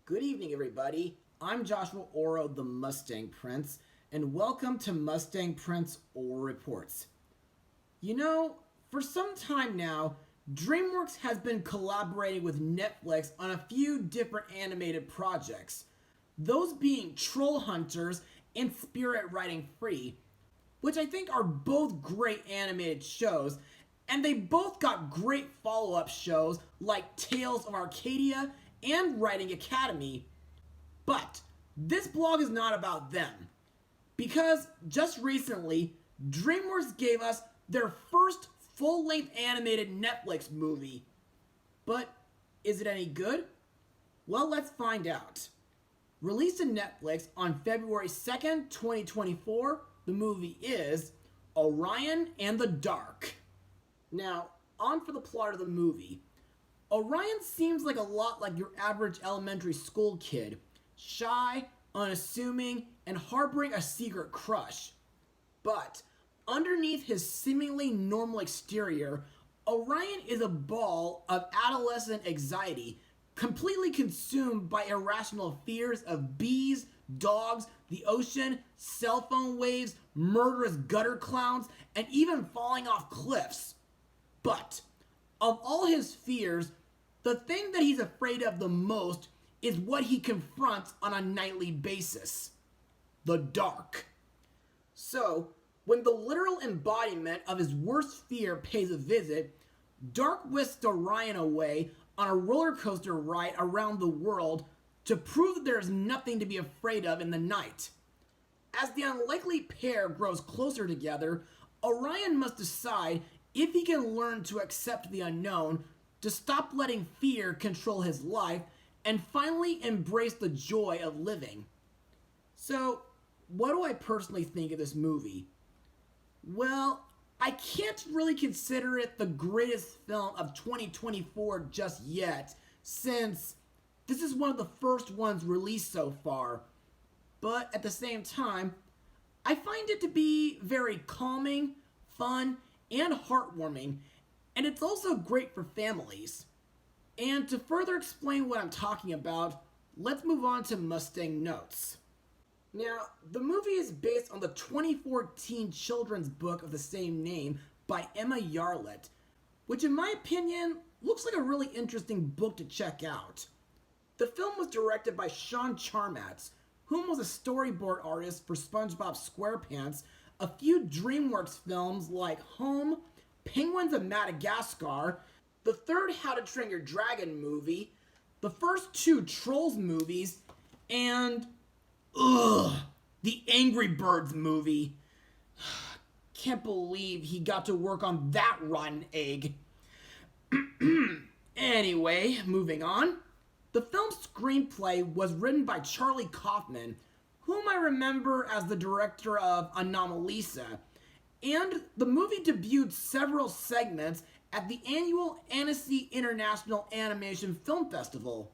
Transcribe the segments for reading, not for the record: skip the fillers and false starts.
Good evening, everybody. I'm Joshua Orro, the Mustang Prince, and welcome to Mustang Prince Orro Reports. You know, for some time now, Dreamworks has been collaborating with Netflix on a few different animated projects, those being Troll Hunters and Spirit Riding Free, which I think are both great animated shows, and they both got great follow-up shows like Tales of Arcadia and Writing Academy. But this blog is not about them, because just recently, DreamWorks gave us their first full-length animated Netflix movie. But is it any good? Well, let's find out. Released on Netflix on February 2nd, 2024, the movie is Orion and the Dark. Now, on for the plot of the movie. Orion seems like a lot like your average elementary school kid. Shy, unassuming, and harboring a secret crush. But underneath his seemingly normal exterior, Orion is a ball of adolescent anxiety, completely consumed by irrational fears of bees, dogs, the ocean, cell phone waves, murderous gutter clowns, and even falling off cliffs. But of all his fears, the thing that he's afraid of the most is what he confronts on a nightly basis: the dark. So, when the literal embodiment of his worst fear pays a visit, Dark whisks Orion away on a roller coaster ride around the world to prove that there is nothing to be afraid of in the night. As the unlikely pair grows closer together, Orion must decide if he can learn to accept the unknown, to stop letting fear control his life, and finally embrace the joy of living. So, what do I personally think of this movie? Well, I can't really consider it the greatest film of 2024 just yet, since this is one of the first ones released so far. But at the same time, I find it to be very calming, fun, and heartwarming, and it's also great for families. And to further explain what I'm talking about, let's move on to Mustang notes. Now, the movie is based on the 2014 children's book of the same name by Emma Yarlett, which in my opinion looks like a really interesting book to check out. The film was directed by Sean Charmatz, whom was a storyboard artist for SpongeBob SquarePants, a few DreamWorks films like Home, Penguins of Madagascar, the third How to Train Your Dragon movie, the first two Trolls movies, and the Angry Birds movie. Can't believe he got to work on that rotten egg. Anyway, moving on. The film's screenplay was written by Charlie Kaufman, whom I remember as the director of Anomalisa, and the movie debuted several segments at the annual Annecy International Animation Film Festival.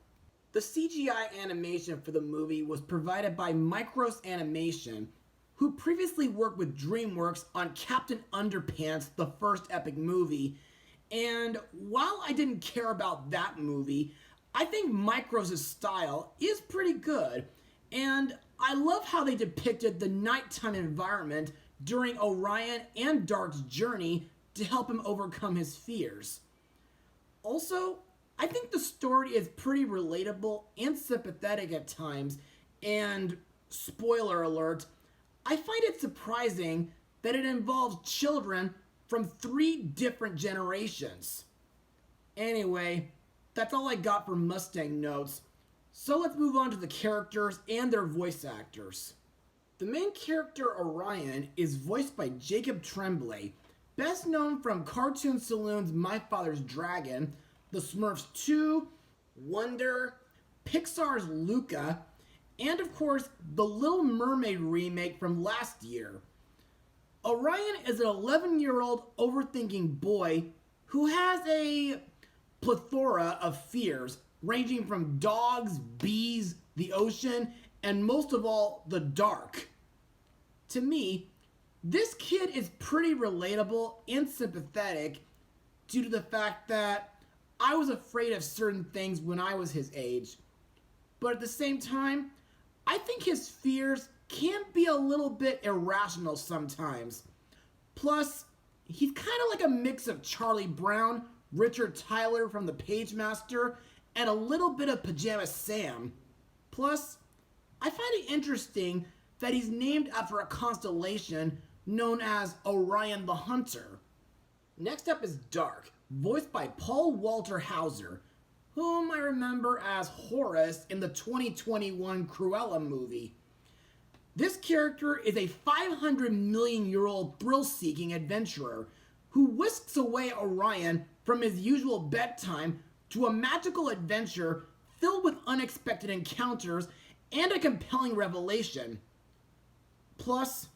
The CGI animation for the movie was provided by Micros Animation, who previously worked with DreamWorks on Captain Underpants, the first epic movie, and while I didn't care about that movie, I think Micros' style is pretty good, and I love how they depicted the nighttime environment during Orion and Dark's journey to help him overcome his fears. Also, I think the story is pretty relatable and sympathetic at times, and spoiler alert, I find it surprising that it involves children from 3 different generations. Anyway, that's all I got for Mustang notes, so let's move on to the characters and their voice actors. The main character, Orion, is voiced by Jacob Tremblay, best known from Cartoon Saloon's My Father's Dragon, The Smurfs 2, Wonder, Pixar's Luca, and of course, the Little Mermaid remake from last year. Orion is an 11-year-old overthinking boy who has a plethora of fears, ranging from dogs, bees, the ocean, and most of all, the dark. To me, this kid is pretty relatable and sympathetic due to the fact that I was afraid of certain things when I was his age. but at the same time, I think his fears can be a little bit irrational sometimes. Plus, he's kind of like a mix of Charlie Brown, Richard Tyler from the Pagemaster, and a little bit of Pajama Sam. Plus, I find it interesting that he's named after a constellation known as Orion the Hunter. Next up is Dark, voiced by Paul Walter Hauser, whom I remember as Horus in the 2021 Cruella movie. This character is a 500 million year old thrill-seeking adventurer who whisks away Orion from his usual bedtime to a magical adventure filled with unexpected encounters and a compelling revelation. Plus,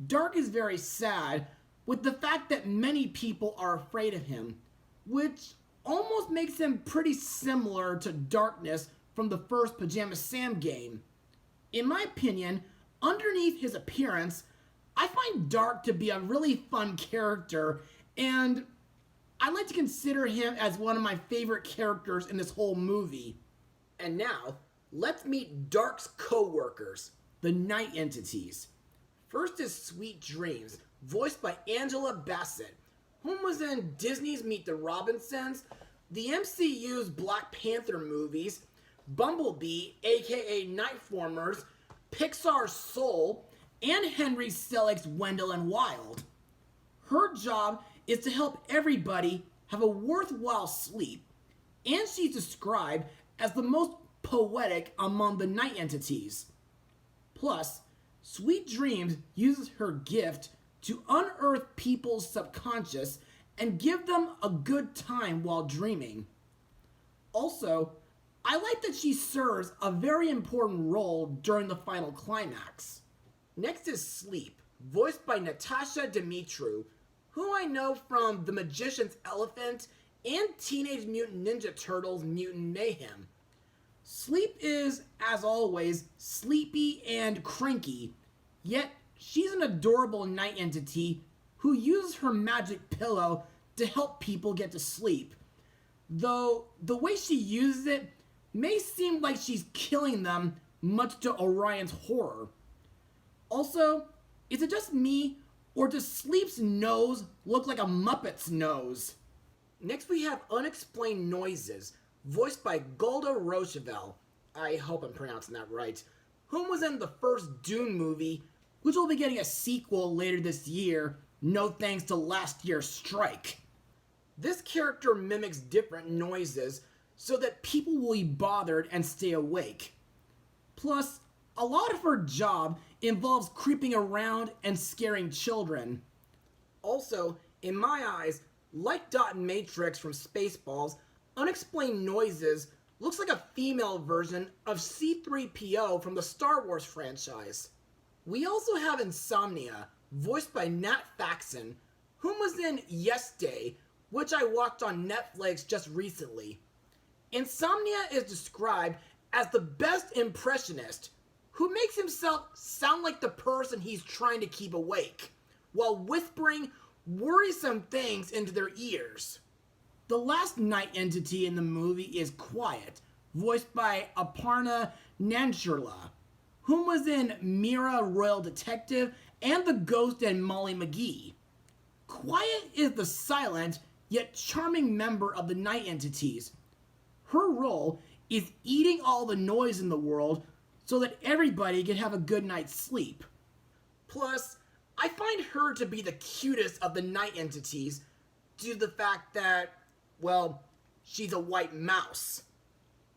Dark is very sad with the fact that many people are afraid of him, which almost makes him pretty similar to Darkness from the first Pajama Sam game. In my opinion, underneath his appearance, I find Dark to be a really fun character, and I like to consider him as one of my favorite characters in this whole movie. And now, let's meet Dark's co-workers, the Night Entities. First is Sweet Dreams, voiced by Angela Bassett, whom was in Disney's Meet the Robinsons, the MCU's Black Panther movies, Bumblebee, aka Nightformers, Pixar's Soul, and Henry Selick's Wendell and Wild. Her job is to help everybody have a worthwhile sleep, and she's described as the most poetic among the Night Entities. Plus, Sweet Dreams uses her gift to unearth people's subconscious and give them a good time while dreaming. Also, I like that she serves a very important role during the final climax. Next is Sleep, voiced by Natasha Dimitru, who I know from The Magician's Elephant and Teenage Mutant Ninja Turtles Mutant Mayhem. Sleep is, as always, sleepy and cranky, yet she's an adorable night entity who uses her magic pillow to help people get to sleep. Though the way she uses it may seem like she's killing them, much to Orion's horror. Also, is it just me, or does Sleep's nose look like a Muppet's nose? Next we have Unexplained Noises, voiced by Golda Rochevelle, I hope I'm pronouncing that right, whom was in the first Dune movie, which will be getting a sequel later this year, no thanks to last year's strike. This character mimics different noises so that people will be bothered and stay awake. Plus, a lot of her job involves creeping around and scaring children. Also, in my eyes, like Dot Matrix from Spaceballs, Unexplained Noises looks like a female version of C-3PO from the Star Wars franchise. We also have Insomnia, voiced by Nat Faxon, whom was in Yes Day, which I watched on Netflix just recently. Insomnia is described as the best impressionist, who makes himself sound like the person he's trying to keep awake, while whispering worrisome things into their ears. The last night entity in the movie is Quiet, voiced by Aparna Nancherla, whom was in Mira Royal Detective and The Ghost and Molly McGee. Quiet is the silent yet charming member of the night entities. Her role is eating all the noise in the world so that everybody can have a good night's sleep. Plus, I find her to be the cutest of the night entities due to the fact that, well, she's a white mouse.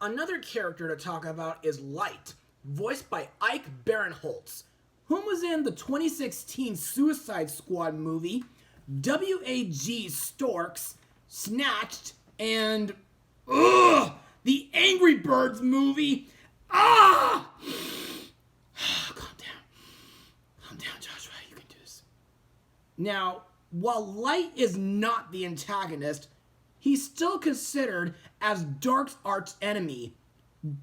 Another character to talk about is Light, voiced by Ike Barinholtz, whom was in the 2016 Suicide Squad movie, W.A.G. Storks, Snatched, and the Angry Birds movie. Calm down, Joshua, you can do this. Now, while Light is not the antagonist, he's still considered as Dark's arch enemy,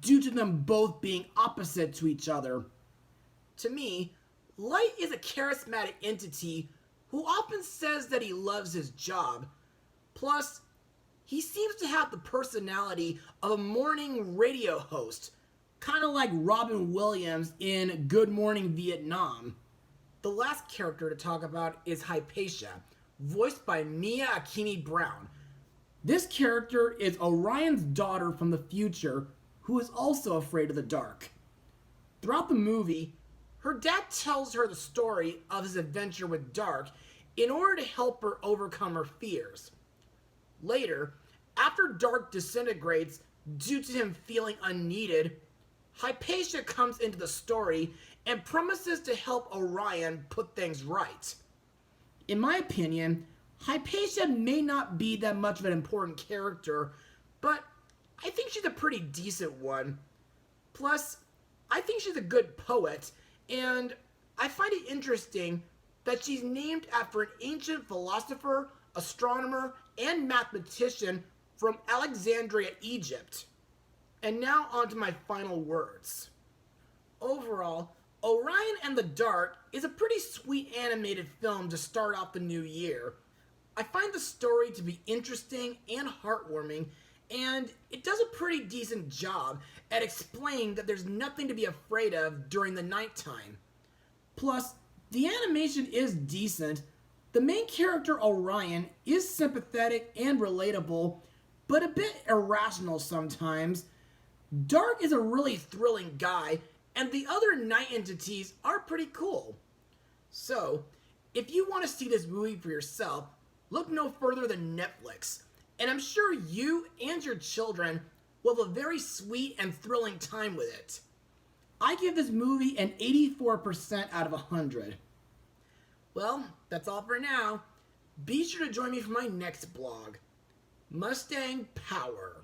due to them both being opposite to each other. To me, Light is a charismatic entity who often says that he loves his job. Plus, he seems to have the personality of a morning radio host, kind of like Robin Williams in Good Morning Vietnam. The last character to talk about is Hypatia, voiced by Mia Akini Brown. This character is Orion's daughter from the future who is also afraid of the dark. Throughout the movie, her dad tells her the story of his adventure with Dark in order to help her overcome her fears. Later, after Dark disintegrates due to him feeling unneeded, Hypatia comes into the story and promises to help Orion put things right. In my opinion, Hypatia may not be that much of an important character, but I think she's a pretty decent one. Plus, I think she's a good poet, and I find it interesting that she's named after an ancient philosopher, astronomer, and mathematician from Alexandria, Egypt. And now on to my final words. Overall, Orion and the Dark is a pretty sweet animated film to start off the new year. I find the story to be interesting and heartwarming, and it does a pretty decent job at explaining that there's nothing to be afraid of during the nighttime. Plus, the animation is decent. The main character, Orion, is sympathetic and relatable, but a bit irrational sometimes. Dark is a really thrilling guy, and the other night entities are pretty cool. So, if you want to see this movie for yourself, look no further than Netflix, and I'm sure you and your children will have a very sweet and thrilling time with it. I give this movie an 84% out of 100. Well, that's all for now. Be sure to join me for my next blog, Mustang Power.